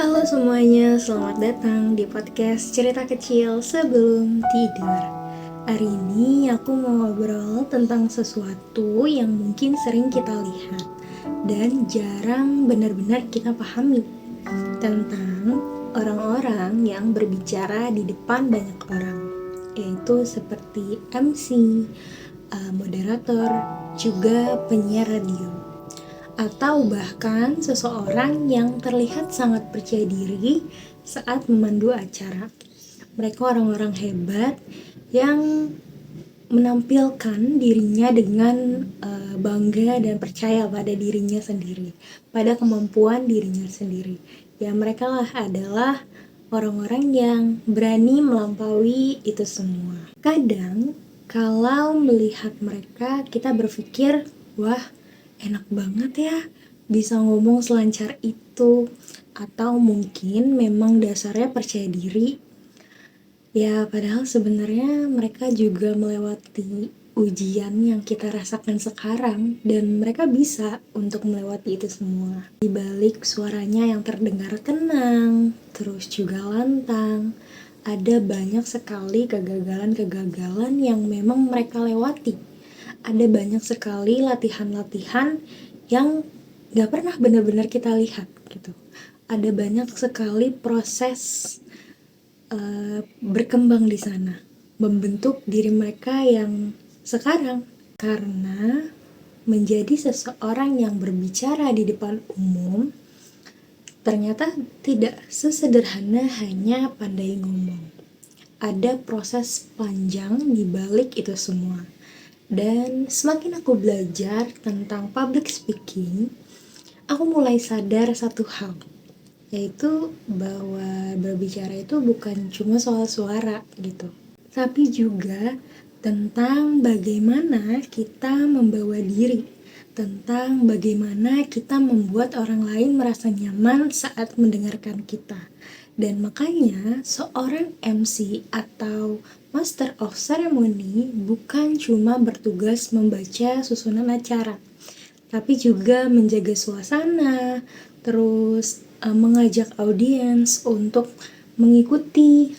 Halo semuanya, selamat datang di podcast Cerita Kecil Sebelum Tidur. Hari ini aku mau ngobrol tentang sesuatu yang mungkin sering kita lihat dan jarang benar-benar kita pahami, tentang orang-orang yang berbicara di depan banyak orang, yaitu seperti MC, moderator, juga penyiar radio, atau bahkan seseorang yang terlihat sangat percaya diri saat memandu acara. Mereka orang-orang hebat yang menampilkan dirinya dengan bangga dan percaya pada dirinya sendiri, pada kemampuan dirinya sendiri. Ya, mereka lah adalah orang-orang yang berani melampaui itu semua. Kadang kalau melihat mereka, kita berpikir, wah, enak banget ya bisa ngomong selancar itu, atau mungkin memang dasarnya percaya diri. Ya, padahal sebenarnya mereka juga melewati ujian yang kita rasakan sekarang dan mereka bisa untuk melewati itu semua. Di balik suaranya yang terdengar tenang, terus juga lantang, ada banyak sekali kegagalan-kegagalan yang memang mereka lewati. Ada banyak sekali latihan-latihan yang gak pernah benar-benar kita lihat gitu. Ada banyak sekali proses berkembang di sana, membentuk diri mereka yang sekarang. Karena menjadi seseorang yang berbicara di depan umum ternyata tidak sesederhana hanya pandai ngomong. Ada proses panjang di balik itu semua. Dan semakin aku belajar tentang public speaking, aku mulai sadar satu hal, yaitu bahwa berbicara itu bukan cuma soal suara gitu, tapi juga tentang bagaimana kita membawa diri, tentang bagaimana kita membuat orang lain merasa nyaman saat mendengarkan kita. Dan makanya seorang MC atau Master of Ceremony bukan cuma bertugas membaca susunan acara, tapi juga menjaga suasana, terus mengajak audiens untuk mengikuti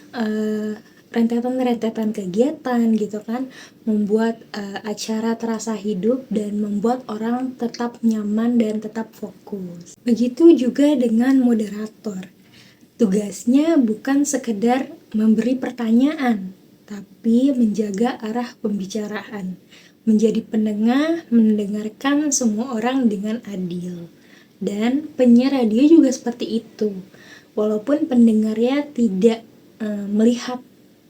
rentetan-rentetan kegiatan gitu kan, membuat acara terasa hidup dan membuat orang tetap nyaman dan tetap fokus. Begitu juga dengan moderator. Tugasnya bukan sekedar memberi pertanyaan, tapi menjaga arah pembicaraan, menjadi penengah, mendengarkan semua orang dengan adil. Dan penyiar radio juga seperti itu. Walaupun pendengarnya tidak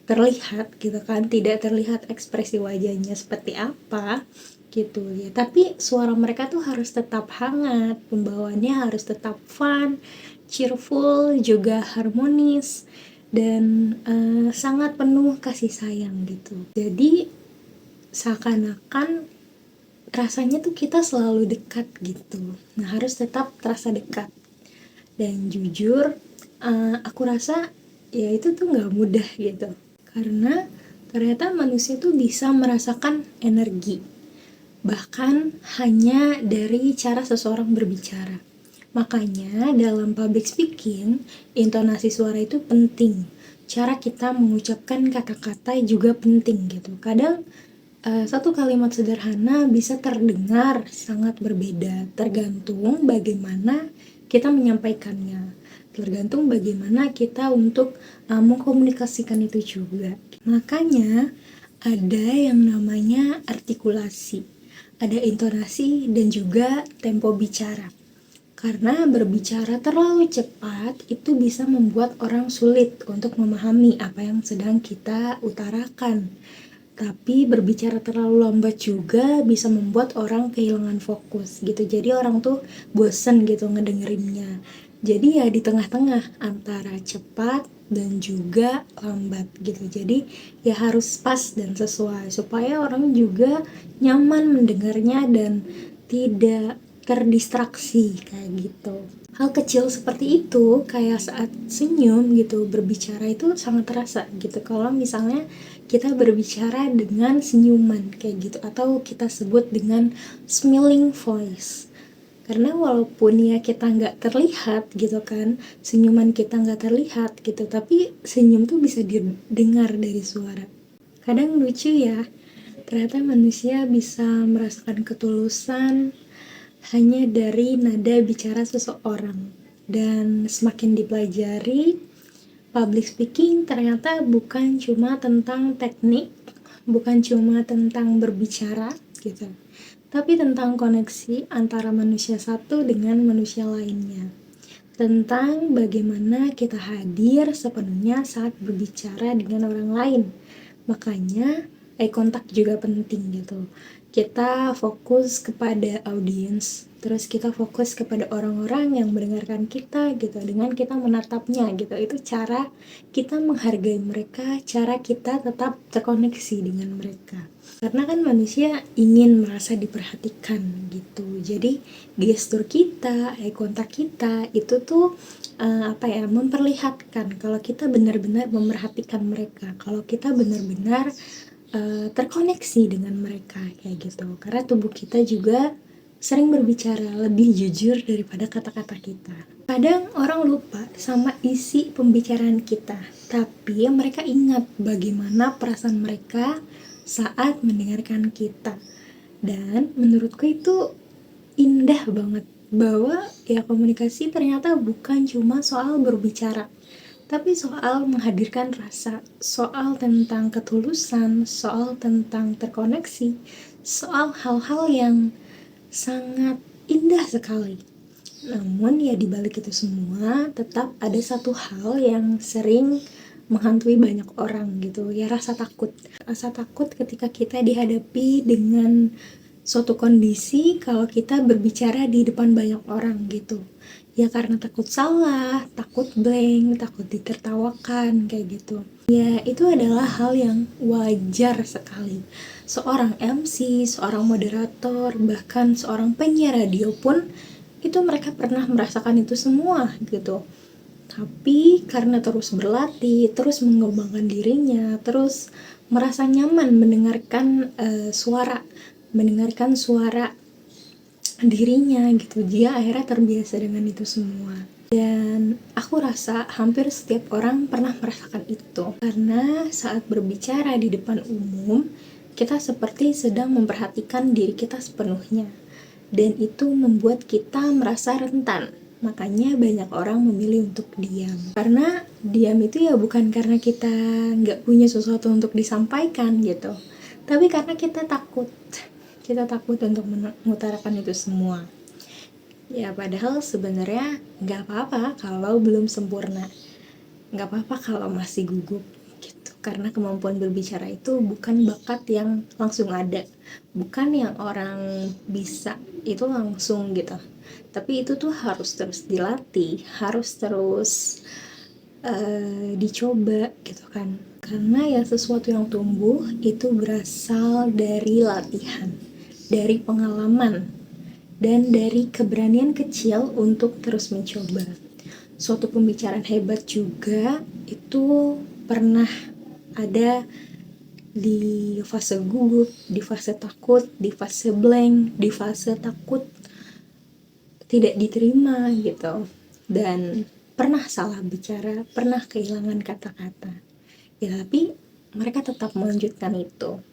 terlihat gitu kan, tidak terlihat ekspresi wajahnya seperti apa gitu ya, tapi suara mereka tuh harus tetap hangat, pembawaannya harus tetap fun, cheerful, juga harmonis, dan sangat penuh kasih sayang gitu. Jadi seakan-akan rasanya tuh kita selalu dekat gitu. Nah, harus tetap terasa dekat. Dan jujur, aku rasa ya itu tuh gak mudah gitu, karena ternyata manusia tuh bisa merasakan energi, bahkan hanya dari cara seseorang berbicara. Makanya dalam public speaking, intonasi suara itu penting. Cara kita mengucapkan kata-kata juga penting gitu. Kadang satu kalimat sederhana bisa terdengar sangat berbeda, tergantung bagaimana kita menyampaikannya, tergantung bagaimana kita untuk mengkomunikasikan itu juga. Makanya ada yang namanya artikulasi, ada intonasi dan juga tempo bicara. Karena berbicara terlalu cepat itu bisa membuat orang sulit untuk memahami apa yang sedang kita utarakan. Tapi berbicara terlalu lambat juga bisa membuat orang kehilangan fokus gitu. Jadi orang tuh bosen gitu ngedengerinnya. Jadi ya di tengah-tengah antara cepat dan juga lambat gitu. Jadi ya harus pas dan sesuai supaya orang juga nyaman mendengarnya dan tidak terdistraksi kayak gitu. Hal kecil seperti itu kayak saat senyum gitu, berbicara itu sangat terasa gitu. Kalau misalnya kita berbicara dengan senyuman kayak gitu, atau kita sebut dengan smiling voice. Karena walaupun ya kita nggak terlihat gitu kan, senyuman kita nggak terlihat gitu, tapi senyum tuh bisa didengar dari suara. Kadang lucu ya, ternyata manusia bisa merasakan ketulusan hanya dari nada bicara seseorang. Dan semakin dipelajari, public speaking ternyata bukan cuma tentang teknik, bukan cuma tentang berbicara gitu, tapi tentang koneksi antara manusia satu dengan manusia lainnya. Tentang bagaimana kita hadir sepenuhnya saat berbicara dengan orang lain. Makanya eye contact juga penting gitu. Kita fokus kepada audiens, terus kita fokus kepada orang-orang yang mendengarkan kita gitu, dengan kita menatapnya gitu. Itu cara kita menghargai mereka, cara kita tetap terkoneksi dengan mereka. Karena kan manusia ingin merasa diperhatikan gitu. Jadi gestur kita, eye contact kita itu tuh memperlihatkan kalau kita benar-benar memerhatikan mereka, kalau kita benar-benar terkoneksi dengan mereka kayak gitu. Karena tubuh kita juga sering berbicara lebih jujur daripada kata-kata kita. Kadang orang lupa sama isi pembicaraan kita, tapi mereka ingat bagaimana perasaan mereka saat mendengarkan kita. Dan menurutku itu indah banget, bahwa ya komunikasi ternyata bukan cuma soal berbicara, tapi soal menghadirkan rasa, soal tentang ketulusan, soal tentang terkoneksi, soal hal-hal yang sangat indah sekali. Namun ya dibalik itu semua tetap ada satu hal yang sering menghantui banyak orang gitu, ya rasa takut. Rasa takut ketika kita dihadapi dengan suatu kondisi kalau kita berbicara di depan banyak orang gitu. Ya karena takut salah, takut blank, takut ditertawakan kayak gitu. Ya itu adalah hal yang wajar sekali. Seorang MC, seorang moderator, bahkan seorang penyiar radio pun itu mereka pernah merasakan itu semua gitu. Tapi karena terus berlatih, terus mengembangkan dirinya, terus merasa nyaman mendengarkan suara dirinya gitu, dia akhirnya terbiasa dengan itu semua. Dan aku rasa hampir setiap orang pernah merasakan itu, karena saat berbicara di depan umum kita seperti sedang memperhatikan diri kita sepenuhnya, dan itu membuat kita merasa rentan. Makanya banyak orang memilih untuk diam, karena diam itu ya bukan karena kita nggak punya sesuatu untuk disampaikan gitu, tapi karena kita takut untuk mengutarakan itu semua. Ya padahal sebenarnya nggak apa-apa kalau belum sempurna, nggak apa-apa kalau masih gugup gitu. Karena kemampuan berbicara itu bukan bakat yang langsung ada, bukan yang orang bisa itu langsung gitu. Tapi itu tuh harus terus dilatih, harus terus dicoba gitu kan. Karena ya sesuatu yang tumbuh itu berasal dari latihan, dari pengalaman, dan dari keberanian kecil untuk terus mencoba. Suatu pembicaraan hebat juga itu pernah ada di fase gugup, di fase takut, di fase blank, di fase takut tidak diterima gitu, dan pernah salah bicara, pernah kehilangan kata-kata ya, tapi mereka tetap melanjutkan itu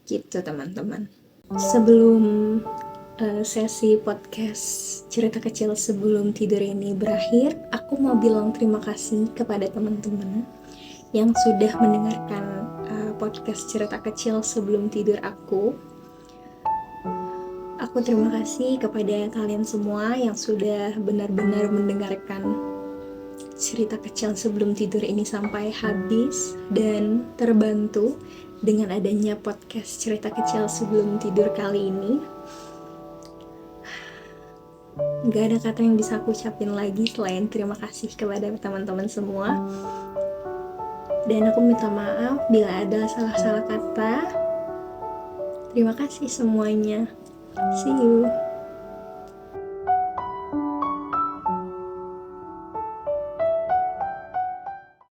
gitu teman-teman. Sebelum sesi podcast cerita kecil sebelum tidur ini berakhir, aku mau bilang terima kasih kepada teman-teman yang sudah mendengarkan podcast cerita kecil sebelum tidur aku. Aku terima kasih kepada kalian semua yang sudah benar-benar mendengarkan cerita kecil sebelum tidur ini sampai habis dan terbantu dengan adanya podcast cerita kecil sebelum tidur kali ini. Gak ada kata yang bisa aku ucapin lagi selain terima kasih kepada teman-teman semua. Dan aku minta maaf bila ada salah-salah kata. Terima kasih semuanya. See you.